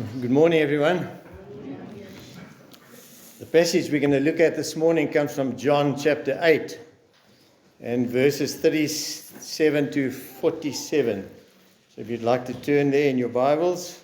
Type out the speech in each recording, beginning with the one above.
Good morning, everyone. The passage we're going to look at this morning comes from John chapter 8 and verses 37 to 47. So if you'd like to turn there in your Bibles.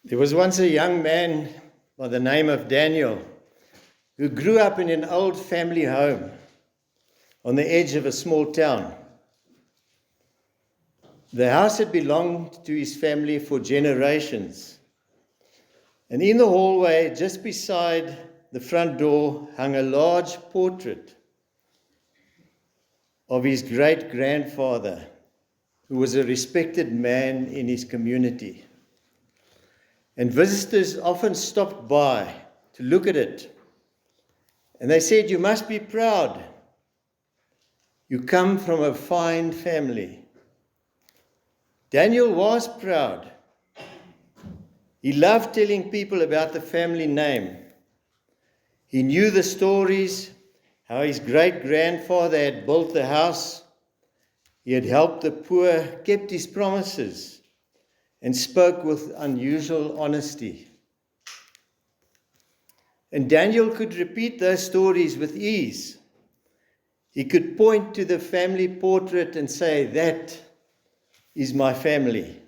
There was once a young man by the name of Daniel who grew up in an old family home on the edge of a small town. The house had belonged to his family for generations, and in the hallway just beside the front door hung a large portrait of his great-grandfather, who was a respected man in his community. And visitors often stopped by to look at it. And they said, "You must be proud. You come from a fine family." Daniel was proud. He loved telling people about the family name. He knew the stories, how his great-grandfather had built the house, he had helped the poor, kept his promises, and spoke with unusual honesty. And Daniel could repeat those stories with ease. He could point to the family portrait and say, "That is my family."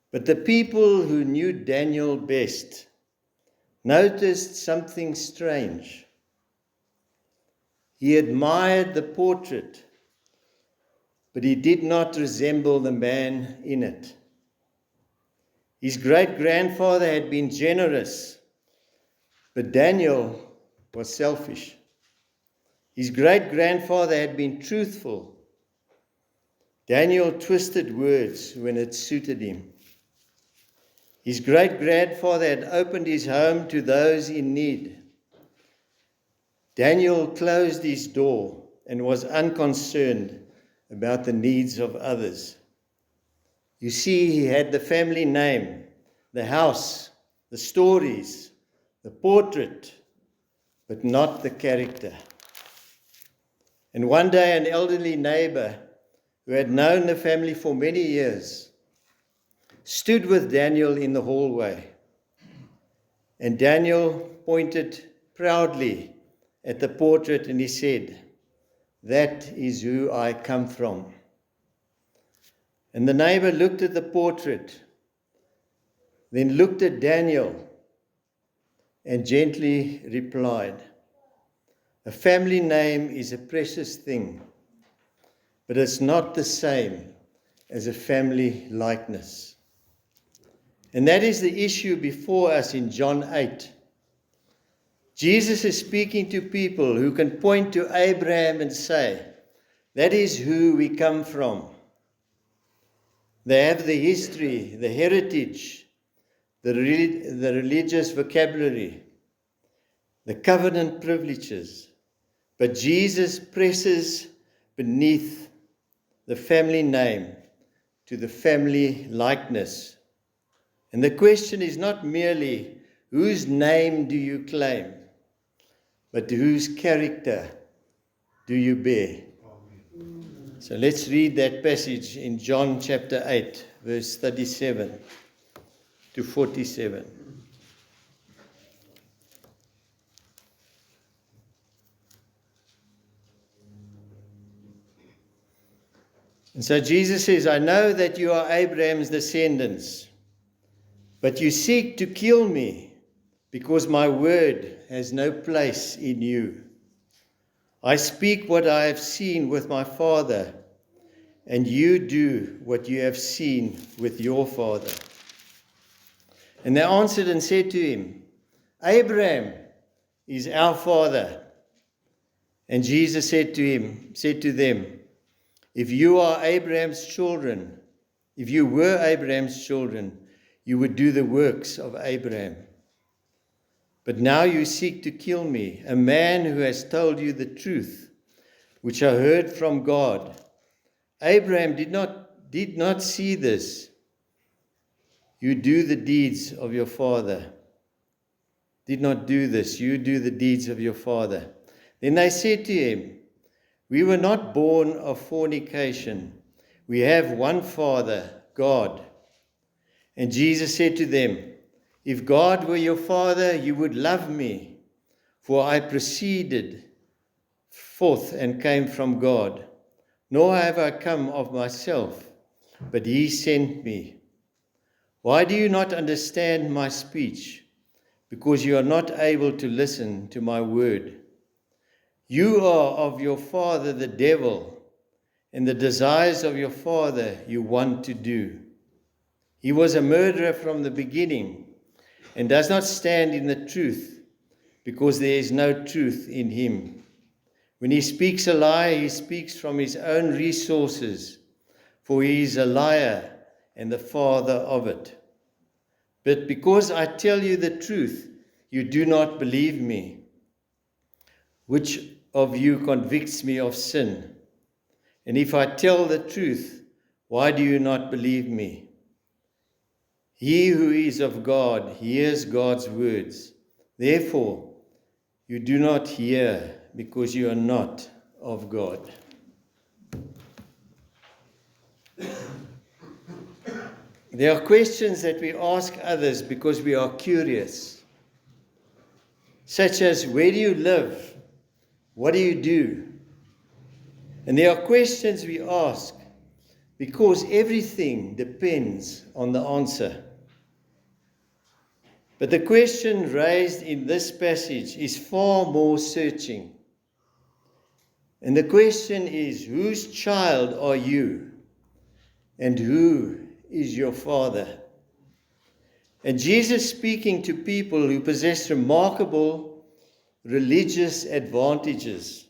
But the people who knew Daniel best noticed something strange. He admired the portrait, but he did not resemble the man in it. His great-grandfather had been generous, but Daniel was selfish. His great-grandfather had been truthful. Daniel twisted words when it suited him. His great-grandfather had opened his home to those in need. Daniel closed his door and was unconcerned about the needs of others. You see, he had the family name, the house, the stories, the portrait, but not the character. And one day an elderly neighbor who had known the family for many years stood with Daniel in the hallway. And Daniel pointed proudly at the portrait and he said, "That is who I come from." And the neighbor looked at the portrait, then looked at Daniel and gently replied, "A family name is a precious thing, but it's not the same as a family likeness." And that is the issue before us in John 8. Jesus is speaking to people who can point to Abraham and say, "That is who we come from." They have the history, the heritage, the religious vocabulary, the covenant privileges. But Jesus presses beneath the family name to the family likeness. And the question is not merely, whose name do you claim, but whose character do you bear? So let's read that passage in John chapter 8, verse 37 to 47. And so Jesus says, "I know that you are Abraham's descendants, but you seek to kill me because my word has no place in you. I speak what I have seen with my father, and you do what you have seen with your father." And they answered and said to him, "Abraham is our father." And Jesus said to them, "If you are Abraham's children, If you were Abraham's children, you would do the works of Abraham. But now you seek to kill me, a man who has told you the truth, which I heard from God. Abraham did not see this. You do the deeds of your father. Did not do this. You do the deeds of your father. Then they said to him, we were not born of fornication. We have one Father, God. And Jesus said to them, if God were your Father, you would love me, for I proceeded forth and came from God. Nor have I come of myself, but he sent me. Why do you not understand my speech? Because you are not able to listen to my word. You are of your father the devil, and the desires of your father you want to do. He was a murderer from the beginning, and does not stand in the truth, because there is no truth in him. When he speaks a lie, he speaks from his own resources, for he is a liar and the father of it. But because I tell you the truth, you do not believe me. Which of you convicts me of sin? And if I tell the truth, why do you not believe me? He who is of God hears God's words. Therefore, you do not hear, because you are not of God. There are questions that we ask others because we are curious, such as, where do you live? What do you do? And there are questions we ask because everything depends on the answer. But the question raised in this passage is far more searching. And the question is, whose child are you? And who is your father? And Jesus speaking to people who possess remarkable religious advantages.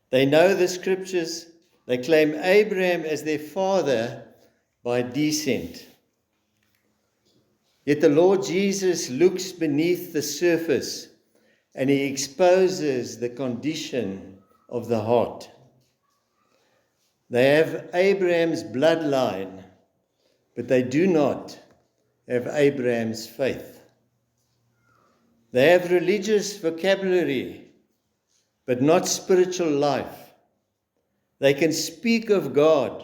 They know the scriptures. They claim Abraham as their father by descent. Yet the Lord Jesus looks beneath the surface and he exposes the condition of the heart. They have Abraham's bloodline, but they do not have Abraham's faith. They have religious vocabulary, but not spiritual life. They can speak of God,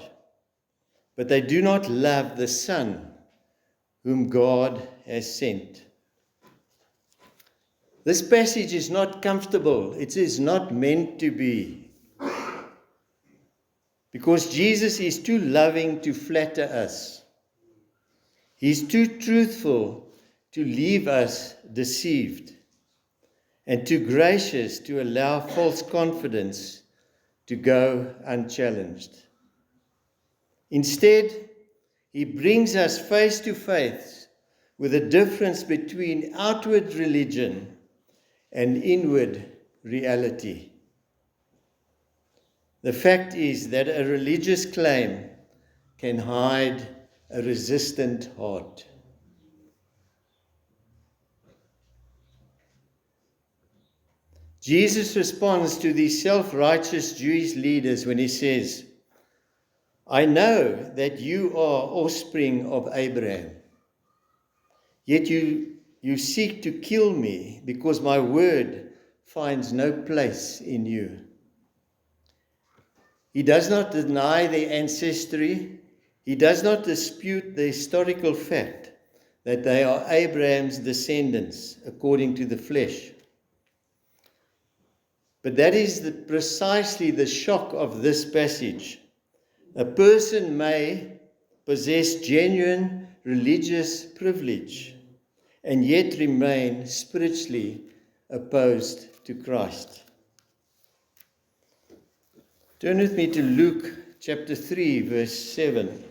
but they do not love the Son whom God has sent. This passage is not comfortable. It is not meant to be. Because Jesus is too loving to flatter us. He's too truthful to leave us deceived, and too gracious to allow false confidence to go unchallenged. Instead, he brings us face to face with the difference between outward religion and inward reality. The fact is that a religious claim can hide a resistant heart. Jesus responds to these self-righteous Jewish leaders when he says, I know that you are offspring of Abraham, yet you seek to kill me because my word finds no place in you. He does not deny their ancestry. He does not dispute the historical fact that they are Abraham's descendants according to the flesh. But that is precisely the shock of this passage. A person may possess genuine religious privilege and yet remain spiritually opposed to Christ. Turn with me to Luke chapter 3, verse 7.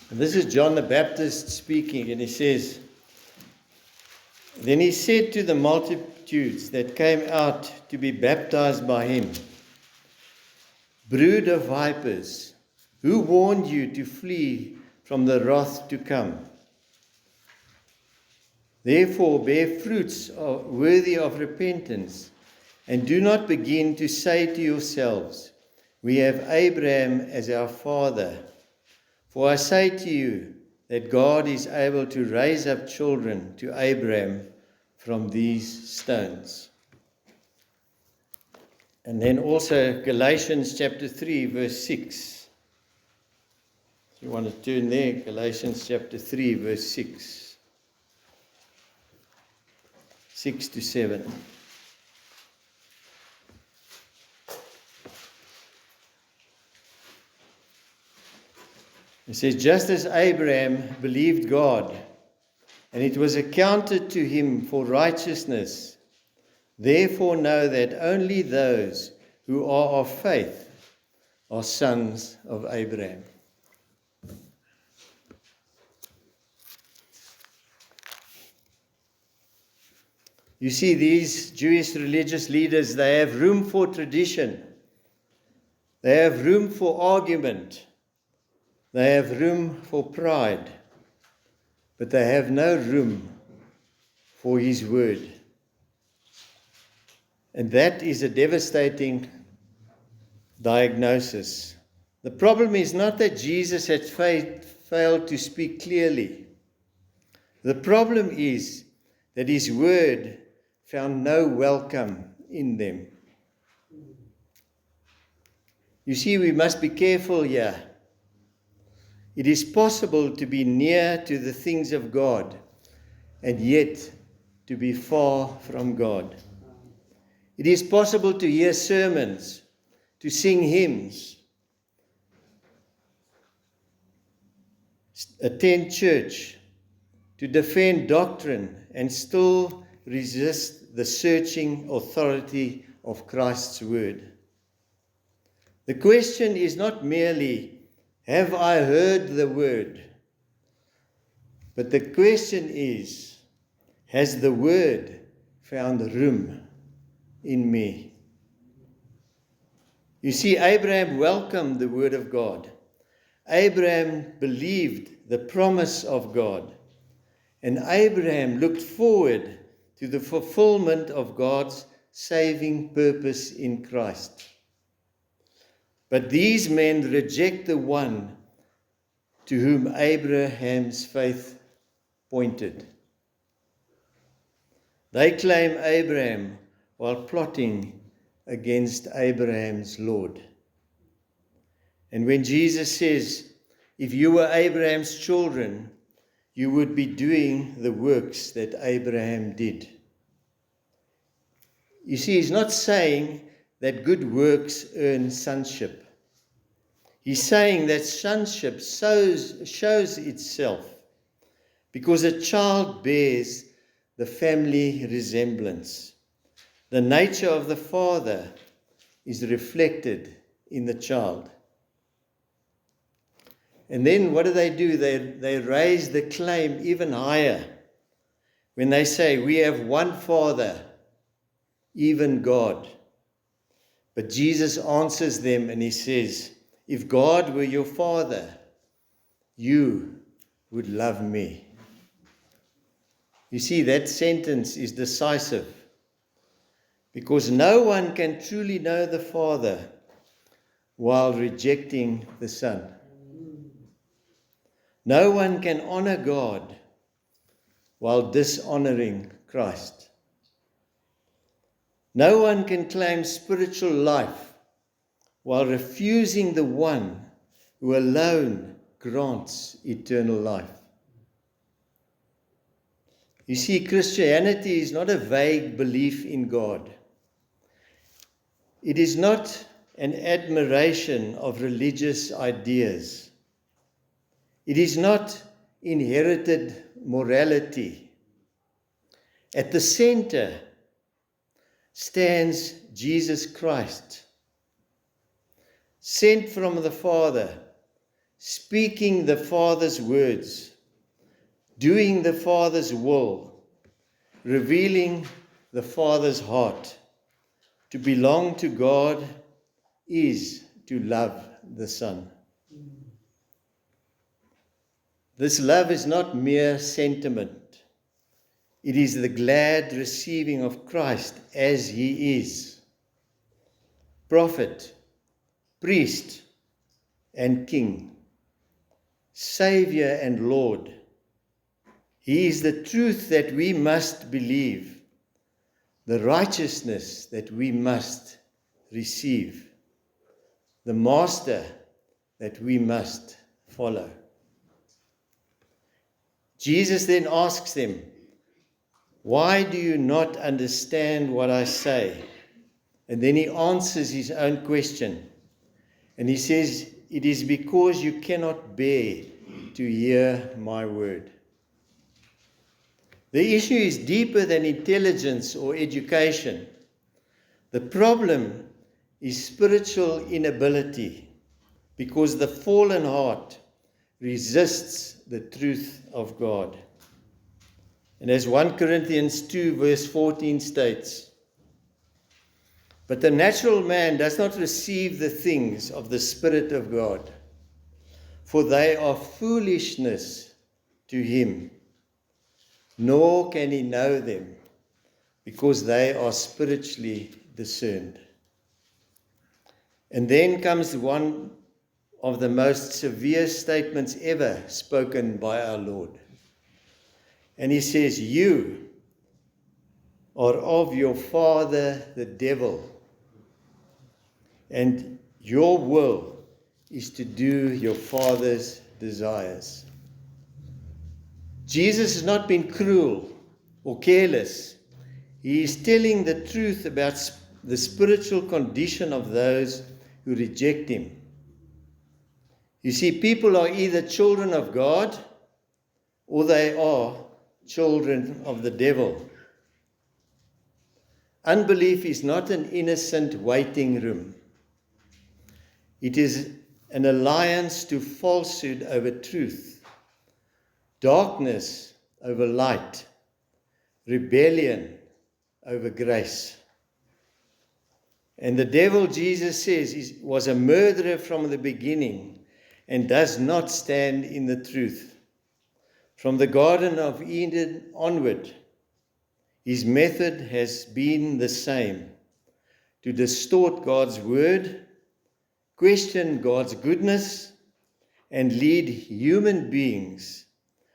And this is John the Baptist speaking, and he says, Then he said to the multitudes that came out to be baptized by him, "Brood of vipers, who warned you to flee from the wrath to come? Therefore bear fruits worthy of repentance, and do not begin to say to yourselves, 'We have Abraham as our father.' For I say to you that God is able to raise up children to Abraham from these stones." And then also Galatians chapter 3, verse 6. If you want to turn there, Galatians chapter 3, verse 6. 6 to 7. It says, "Just as Abraham believed God, and it was accounted to him for righteousness, therefore know that only those who are of faith are sons of Abraham." You see, these Jewish religious leaders, they have room for tradition. They have room for argument. They have room for pride, but they have no room for his word. And that is a devastating diagnosis. The problem is not that Jesus had failed to speak clearly. The problem is that his word found no welcome in them. You see, we must be careful here. It is possible to be near to the things of God and yet to be far from God. It is possible to hear sermons, to sing hymns, attend church, to defend doctrine, and still resist the searching authority of Christ's word. The question is not merely, have I heard the word? But the question is, has the word found room in me? You see, Abraham welcomed the word of God. Abraham believed the promise of God. And Abraham looked forward to the fulfillment of God's saving purpose in Christ. But these men reject the one to whom Abraham's faith pointed. They claim Abraham while plotting against Abraham's Lord. And when Jesus says, if you were Abraham's children, you would be doing the works that Abraham did. You see, he's not saying that good works earn sonship. He's saying that sonship shows itself because a child bears the family resemblance. The nature of the father is reflected in the child. And then what do? They raise the claim even higher when they say, we have one Father, even God. But Jesus answers them and he says, if God were your Father, you would love me. You see, that sentence is decisive because no one can truly know the Father while rejecting the Son. No one can honor God while dishonoring Christ. No one can claim spiritual life while refusing the one who alone grants eternal life. You see, Christianity is not a vague belief in God. It is not an admiration of religious ideas. It is not inherited morality. At the center stands Jesus Christ, sent from the Father, speaking the Father's words, doing the Father's will, revealing the Father's heart. To belong to God is to love the Son. This love is not mere sentiment. It is the glad receiving of Christ as he is. Prophet, priest, and king. Savior and Lord. He is the truth that we must believe, the righteousness that we must receive, the Master that we must follow. Jesus then asks them, "Why do you not understand what I say?" And then he answers his own question. And he says, "It is because you cannot bear to hear my word." The issue is deeper than intelligence or education. The problem is spiritual inability, because the fallen heart resists the truth of God. And as 1 Corinthians 2 verse 14 states, "But the natural man does not receive the things of the Spirit of God, for they are foolishness to him, nor can he know them, because they are spiritually discerned." And then comes one of the most severe statements ever spoken by our Lord. And he says, "You are of your father, the devil, and your will is to do your father's desires." Jesus has not been cruel or careless. He is telling the truth about the spiritual condition of those who reject him. You see, people are either children of God or they are children of the devil. Unbelief is not an innocent waiting room. It is an alliance to falsehood over truth, darkness over light, rebellion over grace. And the devil, Jesus says, was a murderer from the beginning and does not stand in the truth. From the Garden of Eden onward, his method has been the same: to distort God's word, question God's goodness, and lead human beings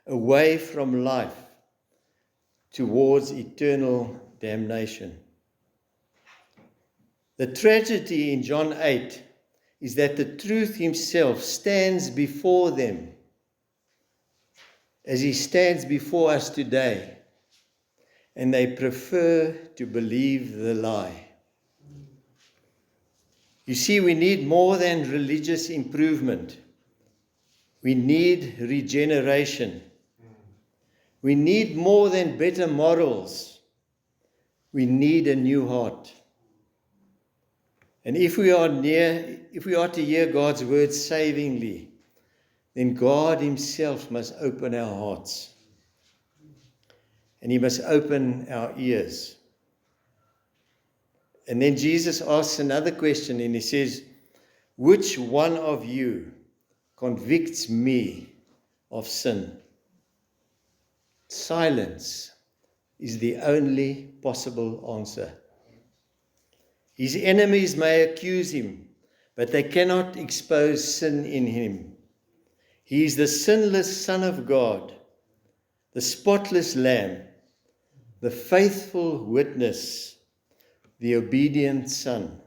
away from life towards eternal damnation. The tragedy in John 8 is that the truth himself stands before them as he stands before us today, and they prefer to believe the lie. You see, we need more than religious improvement. We need regeneration. We need more than better morals. We need a new heart. And if we are to hear God's word savingly, then God himself must open our hearts. And he must open our ears. And then Jesus asks another question, and he says, "Which one of you convicts me of sin?" Silence is the only possible answer. His enemies may accuse him, but they cannot expose sin in him. He is the sinless Son of God, the spotless Lamb, the faithful witness, the obedient Son.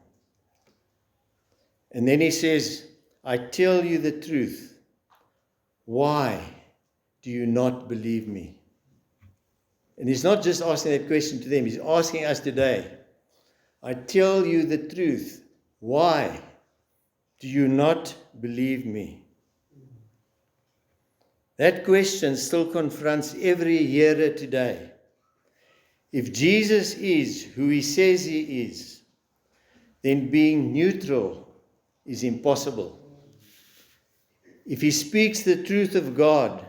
And then he says, "I tell you the truth. Why do you not believe me?" And he's not just asking that question to them, he's asking us today. I tell you the truth. Why do you not believe me? That question still confronts every hearer today. If Jesus is who he says he is, then being neutral is impossible. If he speaks the truth of God,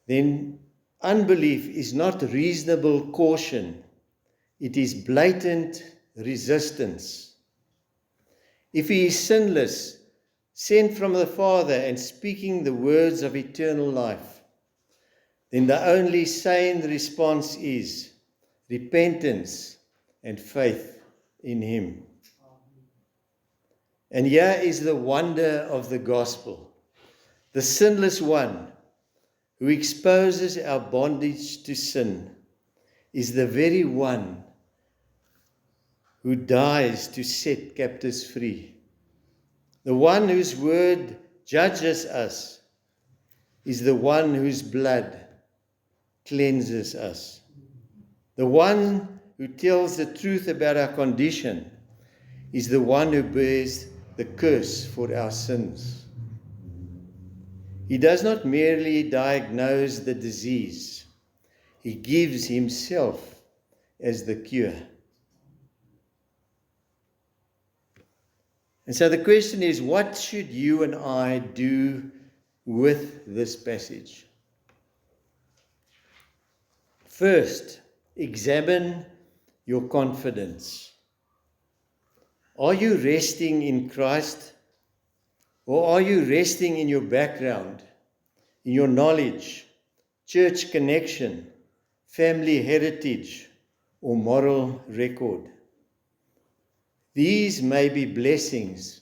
then unbelief is not reasonable caution. It is blatant resistance. If he is sinless, sent from the Father and speaking the words of eternal life, then the only sane response is repentance and faith in him. And here is the wonder of the gospel. The sinless one who exposes our bondage to sin is the very one who dies to set captives free. The one whose word judges us is the one whose blood cleanses us. The one who tells the truth about our condition is the one who bears the curse for our sins. He does not merely diagnose the disease. He gives himself as the cure. And so the question is, what should you and I do with this passage? First, examine your confidence. Are you resting in Christ, or are you resting in your background, in your knowledge, church connection, family heritage, or moral record? These may be blessings,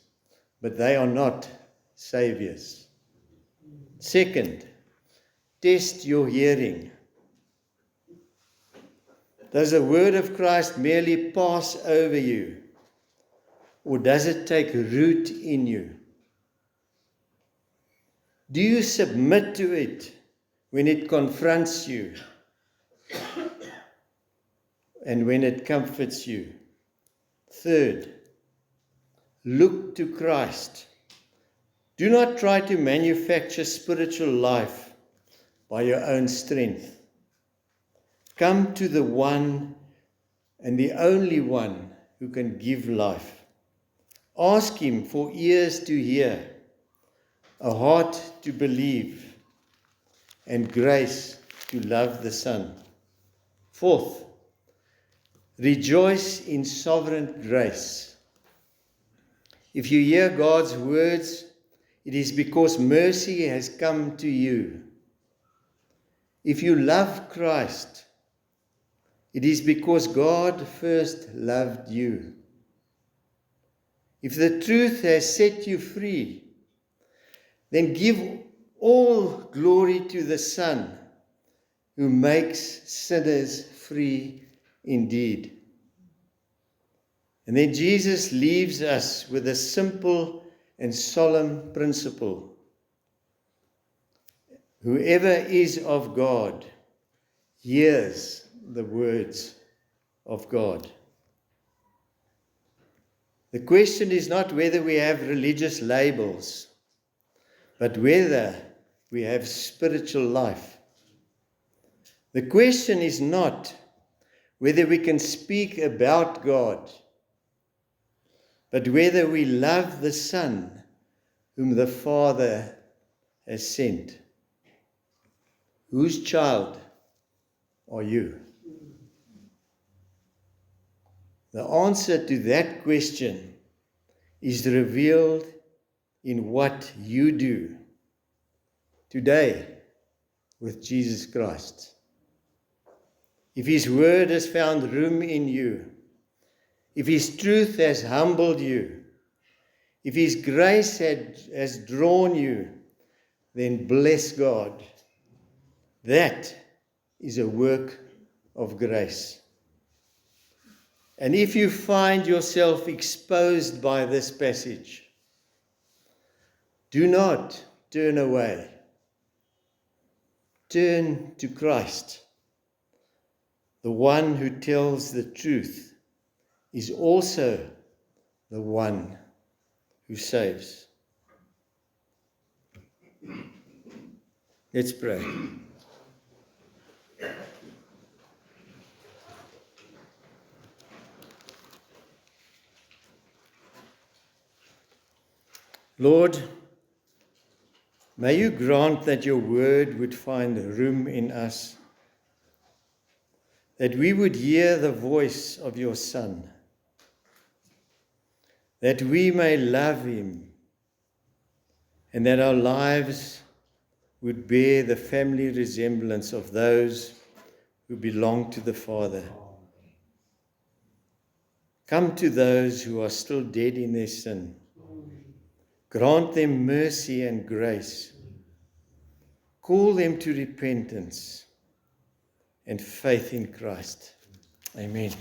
but they are not saviors. Second, test your hearing. Does the word of Christ merely pass over you, or does it take root in you? Do you submit to it when it confronts you and when it comforts you? Third, look to Christ. Do not try to manufacture spiritual life by your own strength. Come to the one and the only one who can give life. Ask him for ears to hear, a heart to believe, and grace to love the Son. Fourth, rejoice in sovereign grace. If you hear God's words, it is because mercy has come to you. If you love Christ, it is because God first loved you. If the truth has set you free, then give all glory to the Son who makes sinners free indeed. And then Jesus leaves us with a simple and solemn principle. Whoever is of God hears the words of God. The question is not whether we have religious labels, but whether we have spiritual life. The question is not whether we can speak about God, but whether we love the Son whom the Father has sent. Whose child are you? The answer to that question is revealed in what you do today with Jesus Christ. If his word has found room in you, if his truth has humbled you, if his grace has drawn you, then bless God. That is a work of grace. And if you find yourself exposed by this passage, do not turn away. Turn to Christ. The one who tells the truth is also the one who saves. Let's pray. Lord, may you grant that your word would find room in us that we would hear the voice of your Son, that we may love him, and that our lives would bear the family resemblance of those who belong to the Father. Come to those who are still dead in their sin. Grant them mercy and grace. Call them to repentance and faith in Christ. Amen.